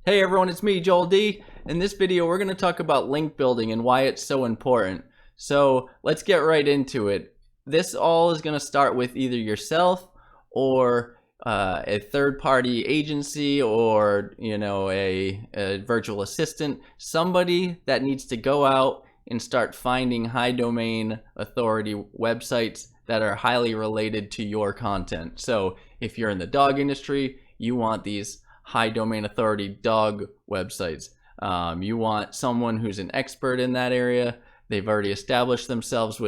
Hey everyone, it's me, Joel D. In this video, we're going to talk about link building and why it's so important. So let's get right into it. This all is going to start with either yourself or a third-party agency or a virtual assistant, somebody that needs to go out and start finding high domain authority websites that are highly related to your content. So if you're in the dog industry, you want these high domain authority dog websites. You want someone who's an expert in that area. They've already established themselves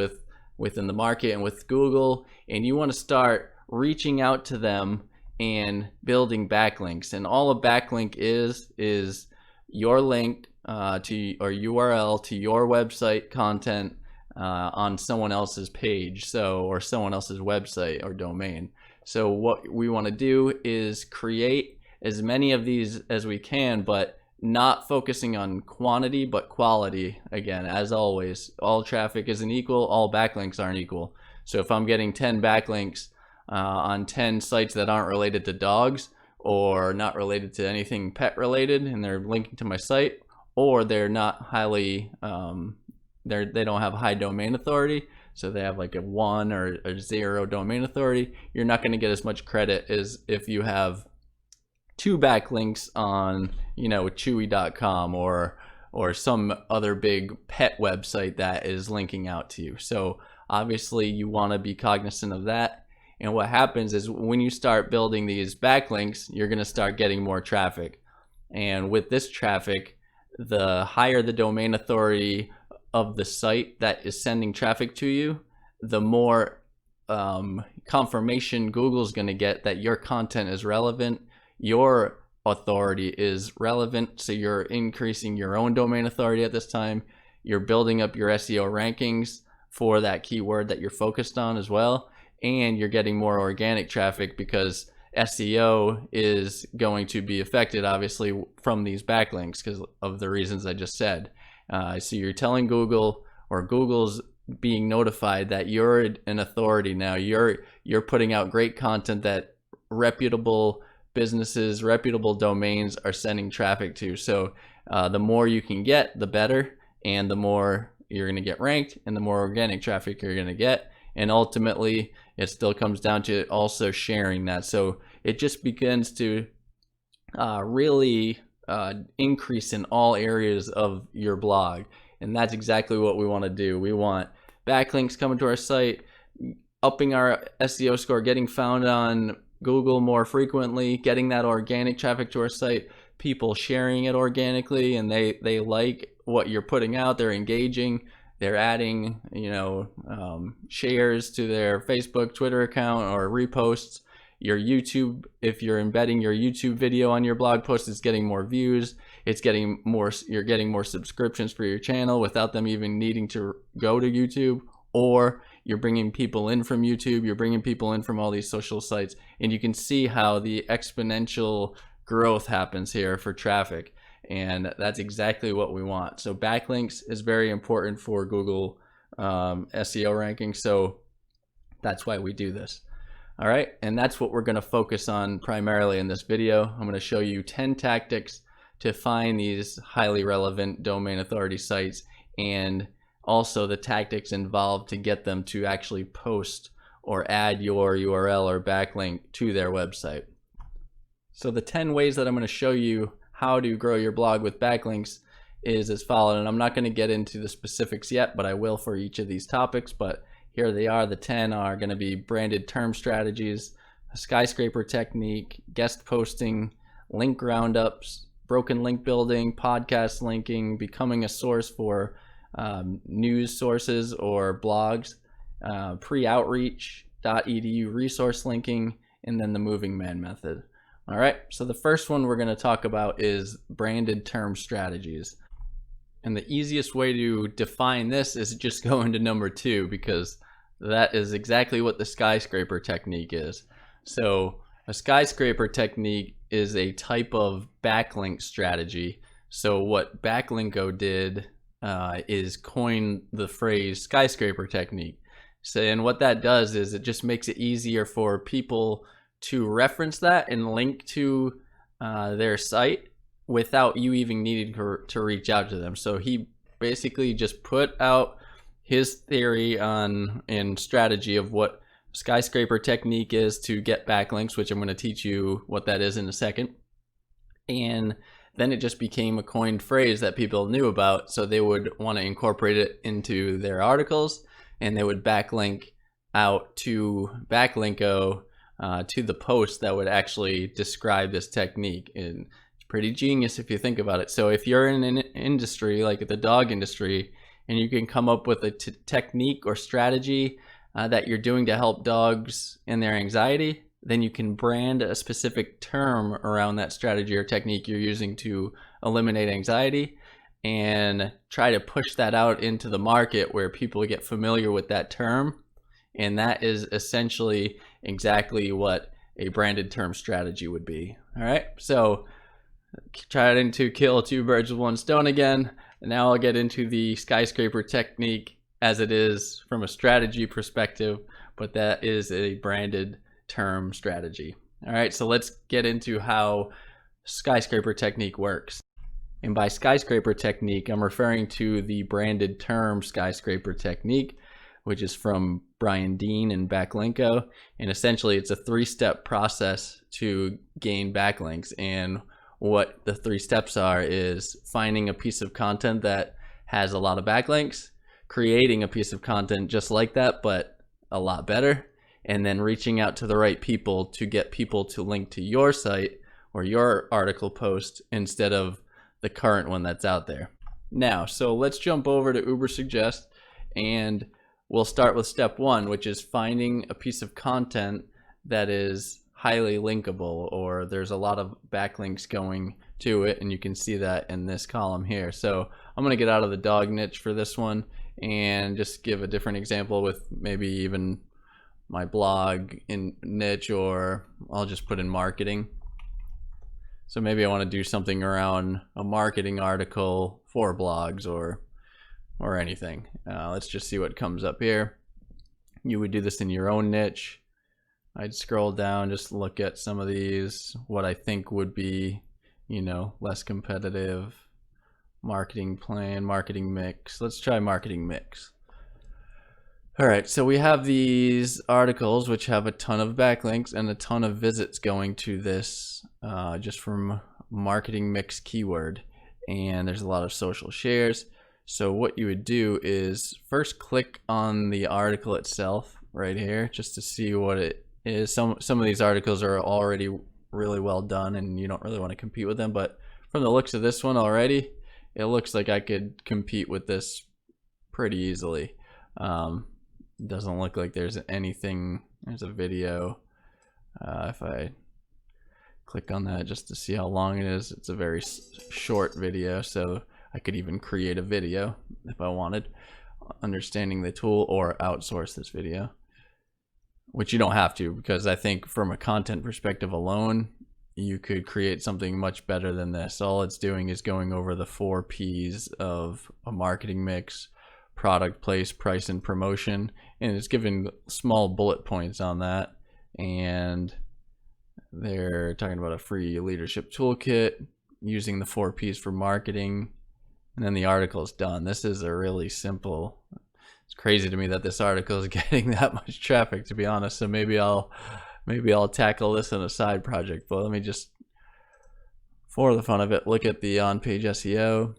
within the market and with Google, and you want to start reaching out to them and building backlinks. And all a backlink is your link to or URL to your website content on someone else's page, or someone else's website or domain. So what we want to do is create as many of these as we can, but not focusing on quantity but quality. Again, as always, all traffic isn't equal, all backlinks aren't equal. So if I'm getting 10 backlinks on 10 sites that aren't related to dogs or not related to anything pet related, and they're linking to my site, or they're not highly they don't have high domain authority, so they have like a 1 or a 0 domain authority, you're not going to get as much credit as if you have 2 backlinks on chewy.com or some other big pet website that is linking out to you. So obviously you want to be cognizant of that. And what happens is when you start building these backlinks, you're going to start getting more traffic. And with this traffic, the higher the domain authority of the site that is sending traffic to you, the more confirmation Google's going to get that your content is relevant, your authority is relevant. So you're increasing your own domain authority at this time. You're building up your SEO rankings for that keyword that you're focused on as well. And you're getting more organic traffic because SEO is going to be affected obviously from these backlinks because of the reasons I just said. So you're telling Google, or Google's being notified that you're an authority now. You're putting out great content that reputable businesses, reputable domains are sending traffic to. So the more you can get, the better, and the more you're going to get ranked, and the more organic traffic you're going to get. And ultimately, it still comes down to also sharing that. So it just begins to really increase in all areas of your blog. And that's exactly what we want to do. We want backlinks coming to our site, upping our SEO score, getting found on Google more frequently, getting that organic traffic to our site, people sharing it organically, and they like what you're putting out, they're engaging, they're adding shares to their Facebook, Twitter account, or reposts. Your YouTube, if you're embedding your YouTube video on your blog post, it's getting more views, you're getting more subscriptions for your channel without them even needing to go to YouTube, or you're bringing people in from YouTube, you're bringing people in from all these social sites, and you can see how the exponential growth happens here for traffic, and that's exactly what we want. So backlinks is very important for Google SEO ranking, so that's why we do this. All right, and that's what we're going to focus on primarily in this video. I'm going to show you 10 tactics to find these highly relevant domain authority sites, and also the tactics involved to get them to actually post or add your URL or backlink to their website. So the 10 ways that I'm going to show you how to grow your blog with backlinks is as follows, and I'm not going to get into the specifics yet, but I will for each of these topics. But here they are. The 10 are going to be branded term strategies, a skyscraper technique, guest posting, link roundups, broken link building, podcast linking, becoming a source for news sources or blogs, pre-outreach.edu resource linking, and then the moving man method. All right, so the first one we're going to talk about is branded term strategies. And the easiest way to define this is just go into number 2, because that is exactly what the skyscraper technique is. So a skyscraper technique is a type of backlink strategy. So what Backlinko did is coin the phrase skyscraper technique. So, and what that does is it just makes it easier for people to reference that and link to their site without you even needing to reach out to them. So he basically just put out his theory on and strategy of what skyscraper technique is to get backlinks, which I'm going to teach you what that is in a second. And then it just became a coined phrase that people knew about, so they would want to incorporate it into their articles, and they would backlink out to Backlinko to the post that would actually describe this technique. And it's pretty genius if you think about it. So if you're in an industry like the dog industry, and you can come up with a technique or strategy that you're doing to help dogs and their anxiety, then you can brand a specific term around that strategy or technique you're using to eliminate anxiety, and try to push that out into the market where people get familiar with that term. And that is essentially exactly what a branded term strategy would be. All right, so trying to kill two birds with one stone again. Now I'll get into the skyscraper technique as it is from a strategy perspective, but that is a branded term strategy. All right, so let's get into how skyscraper technique works. And by skyscraper technique, I'm referring to the branded term skyscraper technique, which is from Brian Dean and Backlinko. And essentially it's a 3-step process to gain backlinks. And what the 3 steps are is finding a piece of content that has a lot of backlinks, creating a piece of content just like that, but a lot better, and then reaching out to the right people to get people to link to your site or your article post instead of the current one that's out there. Now, so let's jump over to Ubersuggest, and we'll start with step 1, which is finding a piece of content that is highly linkable, or there's a lot of backlinks going to it, and you can see that in this column here. So I'm going to get out of the dog niche for this one and just give a different example with maybe even my blog in niche, or I'll just put in marketing. So maybe I want to do something around a marketing article for blogs or anything. Let's just see what comes up here. You would do this in your own niche. I'd scroll down, just look at some of these, what I think would be, you know, less competitive. Marketing plan, marketing mix. Let's try marketing mix. All right, so we have these articles which have a ton of backlinks and a ton of visits going to this just from marketing mix keyword. And there's a lot of social shares. So what you would do is first click on the article itself right here just to see what it is. Some of these articles are already really well done and you don't really want to compete with them, but from the looks of this one already, it looks like I could compete with this pretty easily. Doesn't look like there's anything. There's a video. If I click on that just to see how long it is, it's a very short video, so I could even create a video if I wanted, understanding the tool, or outsource this video, which you don't have to, because I think from a content perspective alone, you could create something much better than this. All it's doing is going over the 4 P's of a marketing mix: product, place, price, and promotion. And it's giving small bullet points on that. And they're talking about a free leadership toolkit, using the 4 P's for marketing. And then the article is done. This is a really simple, it's crazy to me that this article is getting that much traffic, to be honest. So maybe I'll tackle this in a side project. But let me just, for the fun of it, look at the on-page SEO.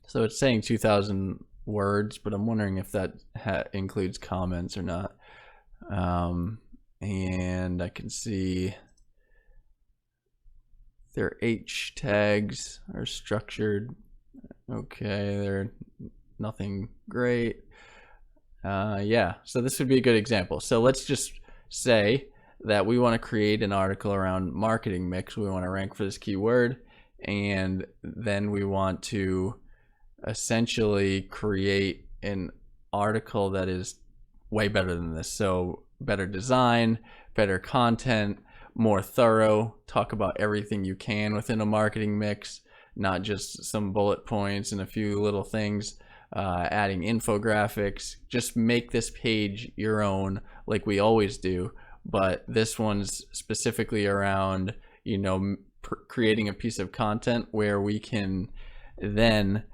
So it's saying 2,000 words, but I'm wondering if that includes comments or not. And I can see their H tags are structured. Okay, they're nothing great. Yeah, so this would be a good example. So let's just say that we want to create an article around marketing mix. We want to rank for this keyword, and then we want to essentially create an article that is way better than this. So better design, better content, more thorough, talk about everything you can within a marketing mix, not just some bullet points and a few little things, adding infographics. Just make this page your own like we always do, but this one's specifically around, you know, creating a piece of content where we can then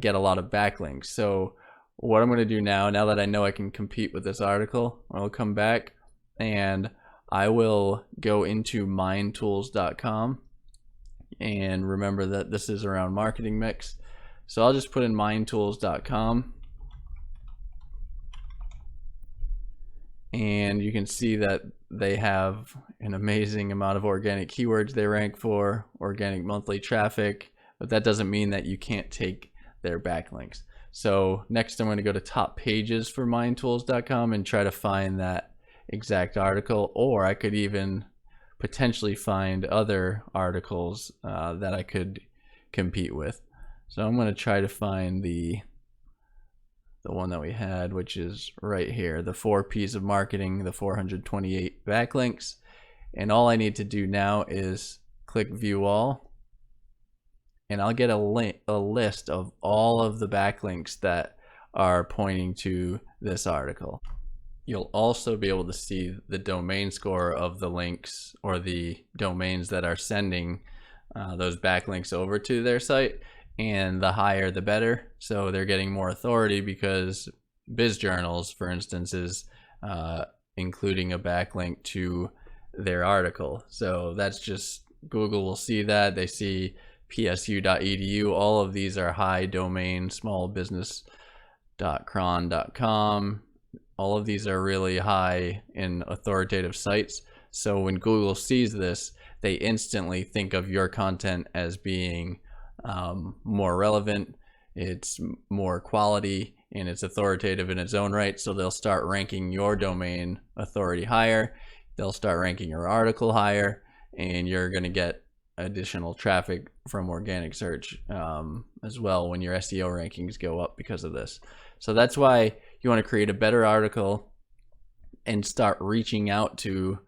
get a lot of backlinks. So what I'm going to do now that I know I can compete with this article, I'll come back and I will go into mindtools.com, and remember that this is around marketing mix. So I'll just put in mindtools.com, and you can see that they have an amazing amount of organic keywords they rank for, organic monthly traffic, but that doesn't mean that you can't take their backlinks. So next I'm going to go to top pages for mindtools.com and try to find that exact article, or I could even potentially find other articles that I could compete with. So I'm going to try to find the one that we had, which is right here, the 4 P's of marketing, the 428 backlinks. And all I need to do now is click view all, and I'll get a list of all of the backlinks that are pointing to this article. You'll also be able to see the domain score of the links, or the domains that are sending those backlinks over to their site, and the higher the better. So they're getting more authority because BizJournals, for instance, is including a backlink to their article. So that's just, Google will see that. They see psu.edu. All of these are high domain, smallbusiness.cron.com. All of these are really high in authoritative sites. So when Google sees this, they instantly think of your content as being more relevant, it's more quality, and it's authoritative in its own right. So they'll start ranking your domain authority higher. They'll start ranking your article higher, and you're going to get additional traffic from organic search as well when your SEO rankings go up because of this. So that's why you want to create a better article and start reaching out to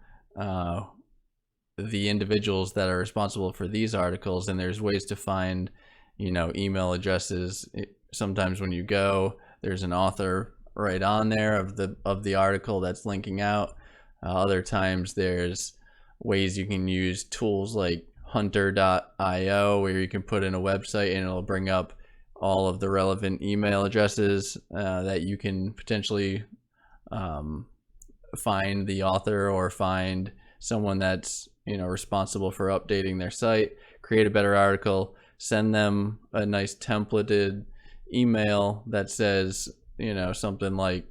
the individuals that are responsible for these articles. And there's ways to find, email addresses. Sometimes when you go, there's an author right on there of the article that's linking out. Other times there's ways you can use tools like hunter.io, where you can put in a website and it'll bring up all of the relevant email addresses that you can potentially find the author, or find someone that's responsible for updating their site, create a better article, send them a nice templated email that says something like,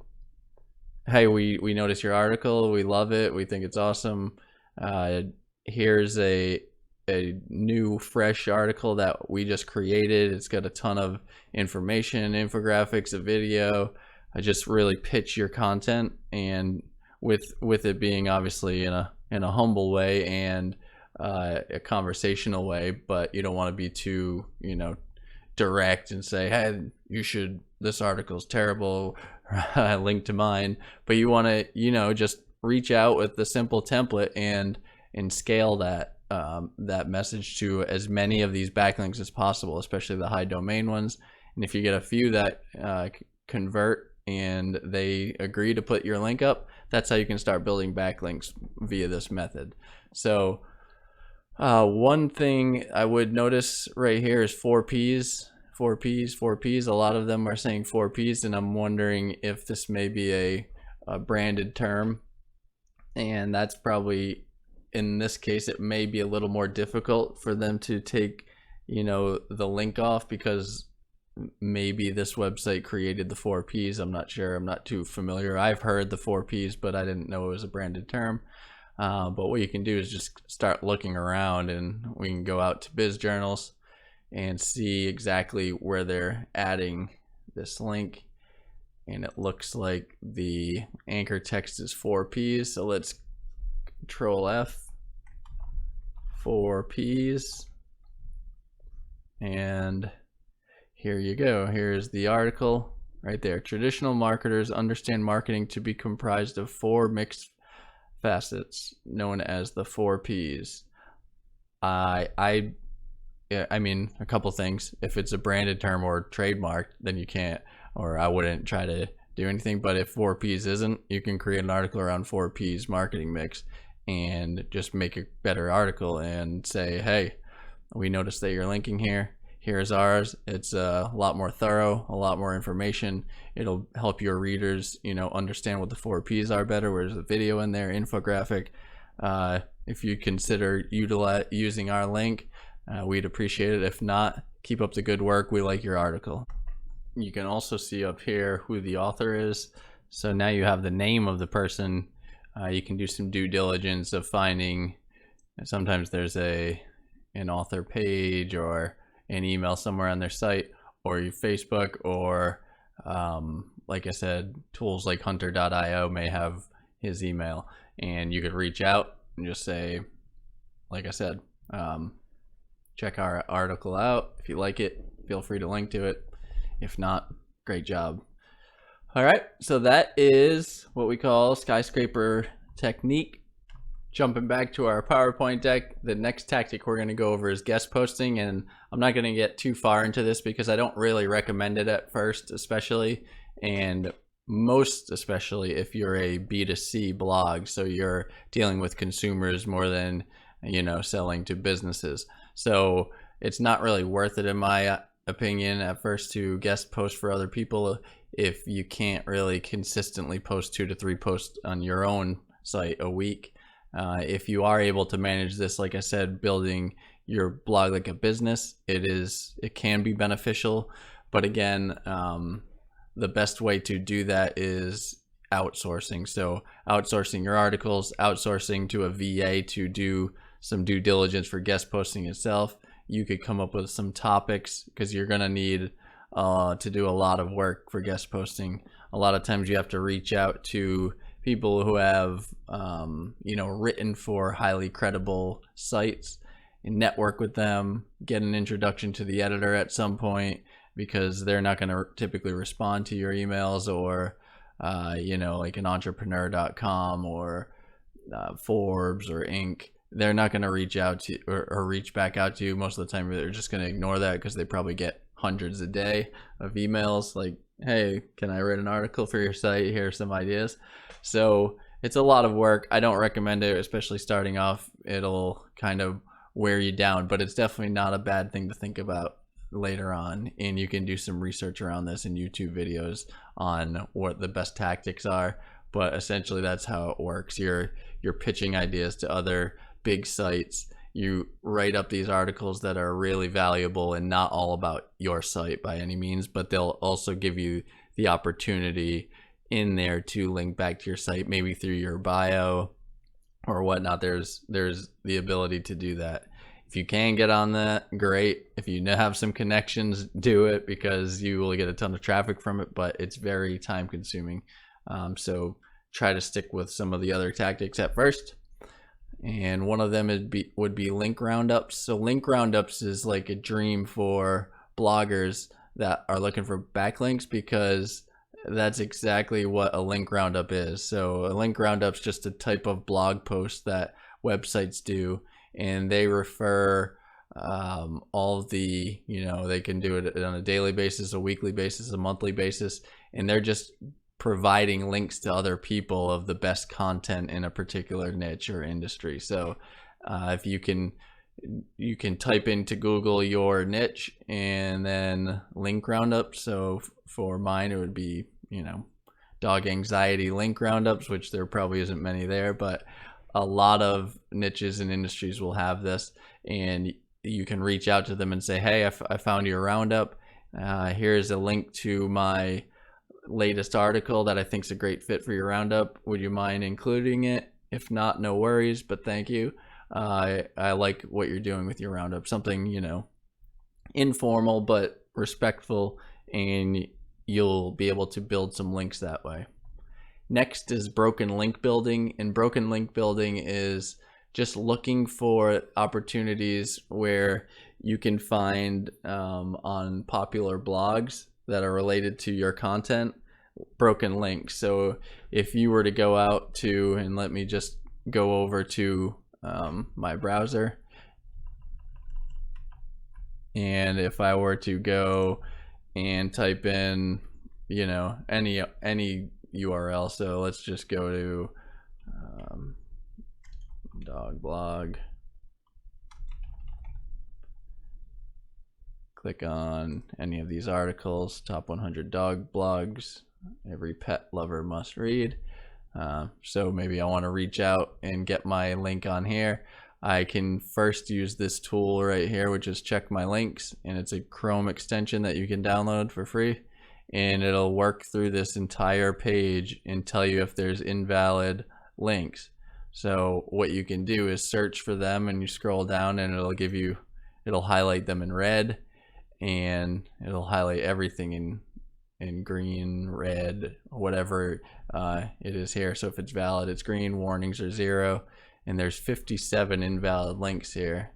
hey, we noticed your article, we love it, we think it's awesome, here's a new fresh article that we just created. It's got a ton of information, infographics, a video. I just really pitch your content, and with it being obviously in a humble way and a conversational way, but you don't want to be too direct and say, hey, this article's terrible, link to mine. But you want to just reach out with the simple template and scale that message to as many of these backlinks as possible, especially the high domain ones. And if you get a few that convert and they agree to put your link up, that's how you can start building backlinks via this method. So one thing I would notice right here is 4 P's. 4 P's, 4 P's. A lot of them are saying 4 P's, and I'm wondering if this may be a branded term. And that's probably, in this case, it may be a little more difficult for them to take, the link off, because maybe this website created the 4 P's. I'm not sure. I'm not too familiar. I've heard the 4 P's, but I didn't know it was a branded term. But what you can do is just start looking around, and we can go out to BizJournals and see exactly where they're adding this link. And it looks like the anchor text is 4 P's. So let's Control F, 4 P's, and here you go. Here's the article right there. Traditional marketers understand marketing to be comprised of 4 mixed facets known as the 4 P's. I mean, a couple things. If it's a branded term or trademarked, then you can't, or I wouldn't try to do anything. But if 4 P's isn't, you can create an article around 4 P's marketing mix and just make a better article and say, hey, we noticed that you're linking here. Here's ours. It's a lot more thorough, a lot more information. It'll help your readers, understand what the 4Ps are better. Where's the video in there, infographic. If you consider using our link, we'd appreciate it. If not, keep up the good work. We like your article. You can also see up here who the author is. So now you have the name of the person. You can do some due diligence of finding, sometimes there's an author page or an email somewhere on their site, or your Facebook, or like I said, tools like hunter.io may have his email, and you could reach out and just say, like I said, check our article out. If you like it, feel free to link to it. If not, great job. All right, so that is what we call skyscraper technique. Jumping back to our PowerPoint deck, the next tactic we're going to go over is guest posting, and I'm not going to get too far into this because I don't really recommend it at first, especially, and most especially if you're a B2C blog, so you're dealing with consumers more than, selling to businesses. So it's not really worth it, in my opinion, at first to guest post for other people if you can't really consistently post 2 to 3 posts on your own site a week. If you are able to manage this, like I said, building your blog like a business, it can be beneficial. But again, the best way to do that is outsourcing. So outsourcing your articles, outsourcing to a VA to do some due diligence for guest posting itself. You could come up with some topics, because you're going to need to do a lot of work for guest posting. A lot of times you have to reach out to people who have written for highly credible sites and network with them, get an introduction to the editor at some point, because they're not going to typically respond to your emails, or like an entrepreneur.com or Forbes or Inc. They're not going to reach out to or reach back out to you. Most of the time they're just going to ignore that, because they probably get hundreds a day of emails like, hey, can I write an article for your site? Here are some ideas. So it's a lot of work. I don't recommend it, especially starting off. It'll kind of wear you down, but it's definitely not a bad thing to think about later on. And you can do some research around this in YouTube videos on what the best tactics are. But essentially that's how it works. You're pitching ideas to other big sites. You write up these articles that are really valuable and not all about your site by any means, but they'll also give you the opportunity in there to link back to your site, maybe through your bio or whatnot. There's the ability to do that. If you can get on that, great. If you have some connections, do it, because you will get a ton of traffic from it, but it's very time consuming. So try to stick with some of the other tactics at first. And one of them would be link roundups. So link roundups is like a dream for bloggers that are looking for backlinks, because that's exactly what a link roundup is. So a link roundup is just a type of blog post that websites do, and they refer all of the, they can do it on a daily basis, a weekly basis, a monthly basis, and they're just providing links to other people of the best content in a particular niche or industry. So if you can type into Google your niche and then link roundup. So for mine, it would be, dog anxiety link roundups, which there probably isn't many there, but a lot of niches and industries will have this, and you can reach out to them and say, hey, I found your roundup. Here's a link to my latest article that I think is a great fit for your roundup. Would you mind including it? If not, no worries, but thank you. I like what you're doing with your roundup. Something, informal but respectful, and you'll be able to build some links that way. Next is broken link building, and broken link building is just looking for opportunities where you can find on popular blogs that are related to your content broken links. So if you were to go out to, and let me just go over to my browser, and if I were to go and type in any URL, so let's just go to dog blog. Click on any of these articles, top 100 dog blogs every pet lover must read. So maybe I want to reach out and get my link on here. I can first use this tool right here, which is check my links, and it's a Chrome extension that you can download for free, and it'll work through this entire page and tell you if there's invalid links. So what you can do is search for them, and you scroll down and it'll highlight them in red, and it'll highlight everything in green, red, whatever it is here. So if it's valid, it's green, warnings are 0, and there's 57 invalid links here.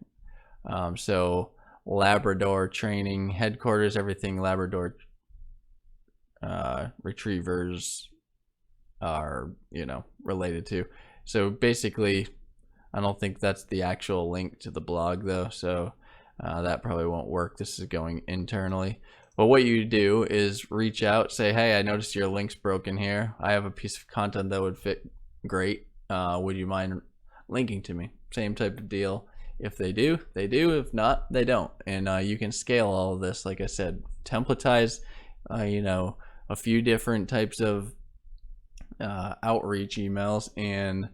So Labrador training headquarters, everything Labrador retrievers are, related to. So basically, I don't think that's the actual link to the blog though, so that probably won't work. This is going internally. But what you do is reach out, say, hey, I noticed your link's broken here. I have a piece of content that would fit great. Would you mind linking to me? Same type of deal. If they do, they do. If not, they don't. And you can scale all of this, like I said, templatize, a few different types of outreach emails, and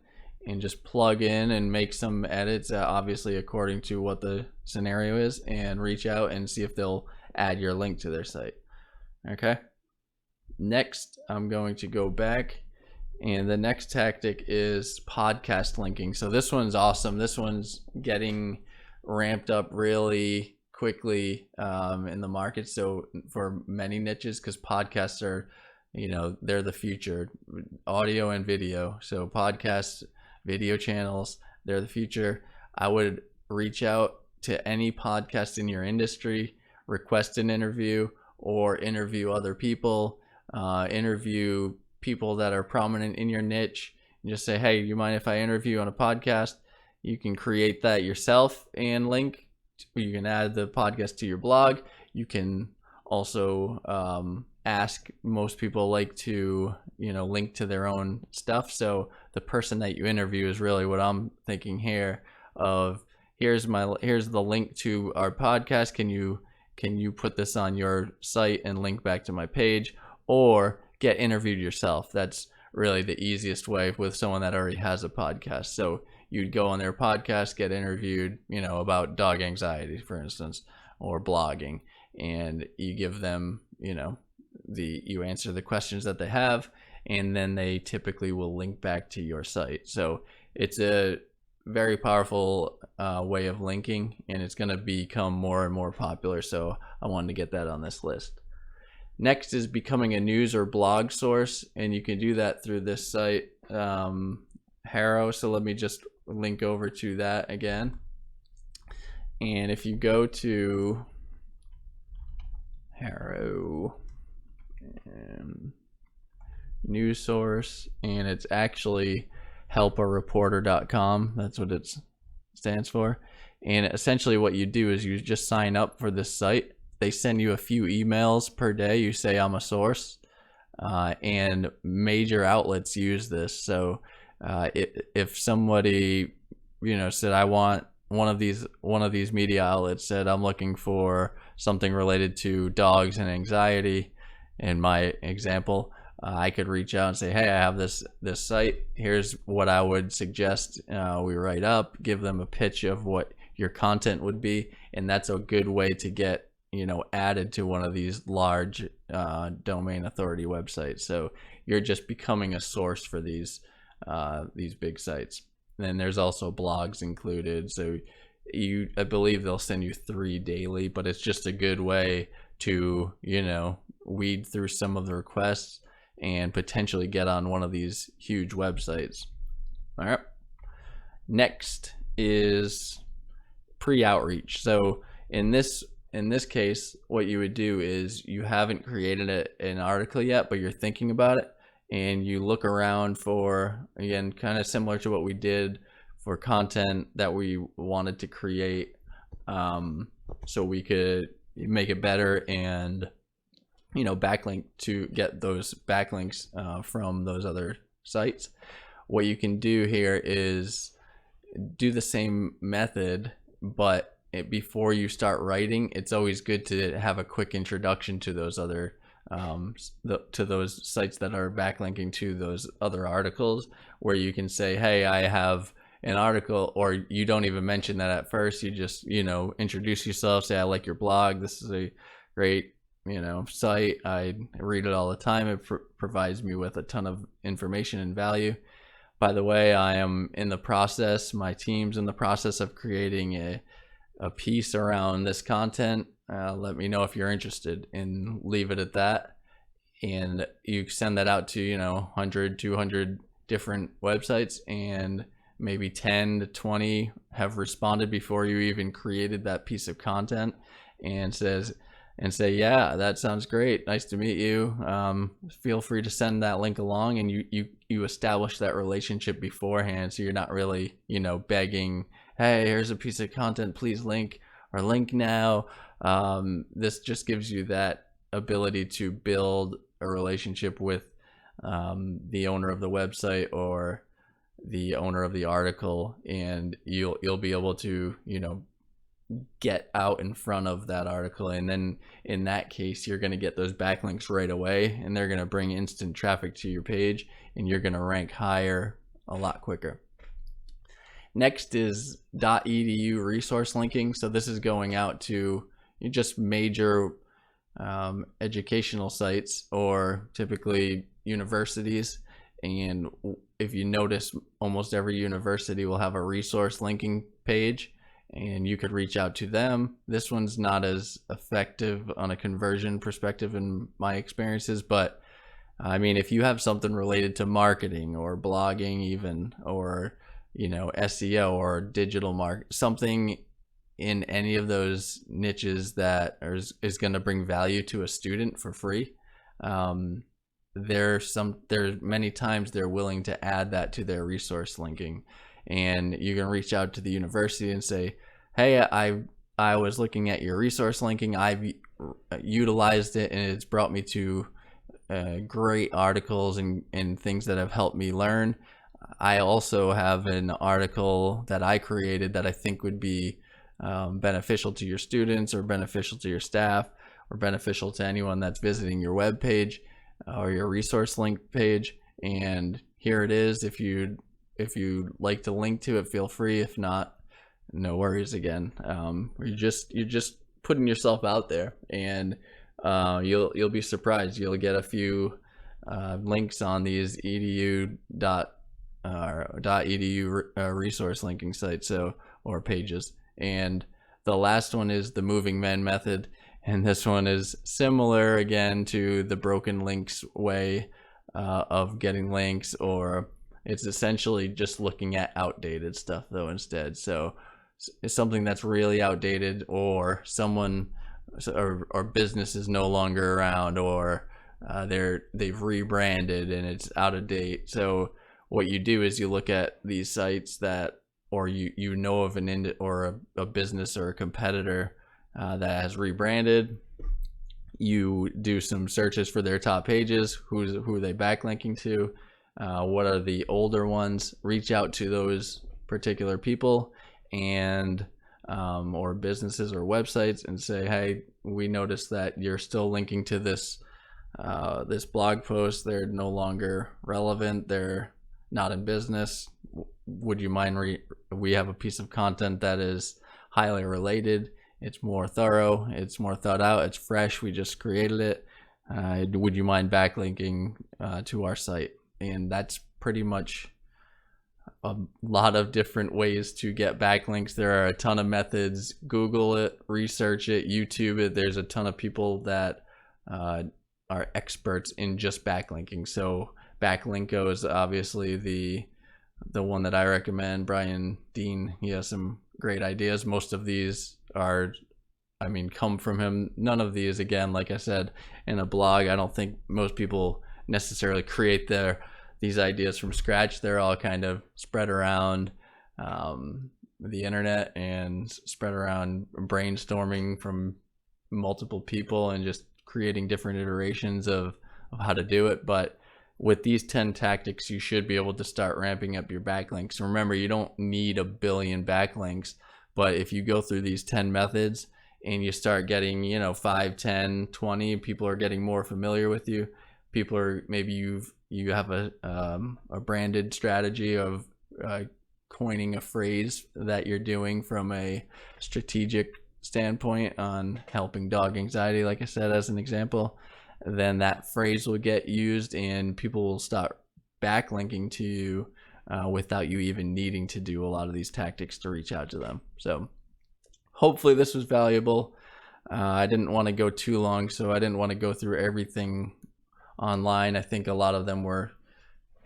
just plug in and make some edits, obviously according to what the scenario is, and reach out and see if they'll add your link to their site. Okay. Next, I'm going to go back, and the next tactic is podcast linking. So this one's awesome. This one's getting ramped up really quickly in the market. So for many niches, because podcasts are, they're the future, audio and video. So podcasts, video channels, they're the future. I would reach out to any podcast in your industry, request an interview, or interview other people, interview people that are prominent in your niche, and just say, hey, you mind if I interview on a podcast? You can create that yourself and link. You can add the podcast to your blog. You can also ask. Most people like to link to their own stuff, so the person that you interview is really what I'm thinking here of. Here's the link to our podcast. Can you put this on your site and link back to my page? Or get interviewed yourself. That's really the easiest way with someone that already has a podcast. So you'd go on their podcast, get interviewed, about dog anxiety, for instance, or blogging, and you give them, you answer the questions that they have, and then they typically will link back to your site. So it's a very powerful way of linking, and it's going to become more and more popular. So I wanted to get that on this list. Next is becoming a news or blog source, and you can do that through this site, Harrow. So let me just link over to that again. And if you go to Harrow and news source, and it's actually helpareporter.com, that's what it stands for. And essentially what you do is you just sign up for this site. They send you a few emails per day. You say, I'm a source, and major outlets use this. So if somebody said, I want one of these media outlets said, I'm looking for something related to dogs and anxiety, in my example, I could reach out and say, hey, I have this site. Here's what I would suggest we write up, give them a pitch of what your content would be. And that's a good way to get added to one of these large domain authority websites. So you're just becoming a source for these big sites. And then there's also blogs included. So I believe they'll send you 3 daily, but it's just a good way to weed through some of the requests and potentially get on one of these huge websites. All right. Next is pre-outreach. So in this case, what you would do is you haven't created an article yet, but you're thinking about it, and you look around for, again, kind of similar to what we did for content that we wanted to create, so we could make it better and backlink to get those backlinks from those other sites. What you can do here is do the same method, but before you start writing, it's always good to have a quick introduction to those other to those sites that are backlinking to those other articles, where you can say, hey, I have an article, or you don't even mention that at first. You just, introduce yourself, say, I like your blog, this is a great site, I read it all the time, it provides me with a ton of information and value. By the way, I am in the process, my team's in the process of creating a piece around this content. Let me know if you're interested, and leave it at that. And you send that out to 100, 200 different websites, and maybe 10 to 20 have responded before you even created that piece of content, and say, yeah, that sounds great, nice to meet you, feel free to send that link along. And you establish that relationship beforehand, so you're not really begging, hey, here's a piece of content, please link, or link now. This just gives you that ability to build a relationship with the owner of the website or the owner of the article, and you'll be able to get out in front of that article. And then in that case, you're going to get those backlinks right away, and they're going to bring instant traffic to your page, and you're going to rank higher a lot quicker. Next is .edu resource linking. So this is going out to just major educational sites, or typically universities. And if you notice, almost every university will have a resource linking page, and you could reach out to them. This one's not as effective on a conversion perspective in my experiences, but I mean, if you have something related to marketing or blogging even, or SEO or digital market, something in any of those niches that is going to bring value to a student for free, there's many times they're willing to add that to their resource linking. And you can reach out to the university and say, hey, I was looking at your resource linking, I've utilized it, and it's brought me to great articles and things that have helped me learn. I also have an article that I created that I think would be beneficial to your students, or beneficial to your staff, or beneficial to anyone that's visiting your web page or your resource link page. And here it is. If you'd like to link to it, feel free. If not, no worries. Again, you're just putting yourself out there, and you'll be surprised. You'll get a few links on these edu resource linking sites, or pages. And the last one is the moving men method, and this one is similar again to the broken links way of getting links, or it's essentially just looking at outdated stuff though instead. So it's something that's really outdated, or someone or business is no longer around, or they've rebranded and it's out of date. So what you do is you look at these sites that, or you know of a business or a competitor that has rebranded. You do some searches for their top pages. Who are they backlinking to? What are the older ones? Reach out to those particular people and or businesses or websites, and say, hey, we noticed that you're still linking to this blog post. They're no longer relevant. They're not in business. Would you mind we have a piece of content that is highly related. It's more thorough. It's more thought out. It's fresh. We just created it. Would you mind backlinking to our site? And that's pretty much a lot of different ways to get backlinks. There are a ton of methods. Google it, research it, YouTube it. There's a ton of people that are experts in just backlinking. So Backlinko is obviously the one that I recommend. Brian Dean, he has some great ideas. Most of these come from him. None of these, again, like I said, in a blog. I don't think most people necessarily create these ideas from scratch. They're all kind of spread around the internet and spread around brainstorming from multiple people and just creating different iterations of how to do it. But with these 10 tactics, you should be able to start ramping up your backlinks. Remember, you don't need a billion backlinks, but if you go through these 10 methods and you start getting, 5, 10, 20, people are getting more familiar with you. People are, maybe you have a branded strategy of coining a phrase that you're doing from a strategic standpoint on helping dog anxiety, like I said, as an example. Then that phrase will get used and people will start backlinking to you without you even needing to do a lot of these tactics to reach out to them. So hopefully this was valuable. I didn't want to go too long, so I didn't want to go through everything online. I think a lot of them were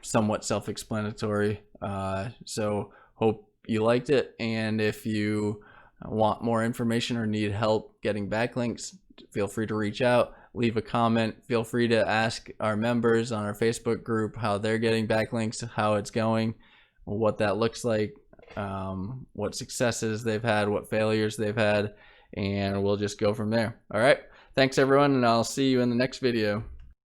somewhat self-explanatory. So hope you liked it, and if you want more information or need help getting backlinks, feel free to reach out, leave a comment. Feel free to ask our members on our Facebook group how they're getting backlinks, how it's going, what that looks like, what successes they've had, what failures they've had, and we'll just go from there. All right, thanks everyone, and I'll see you in the next video.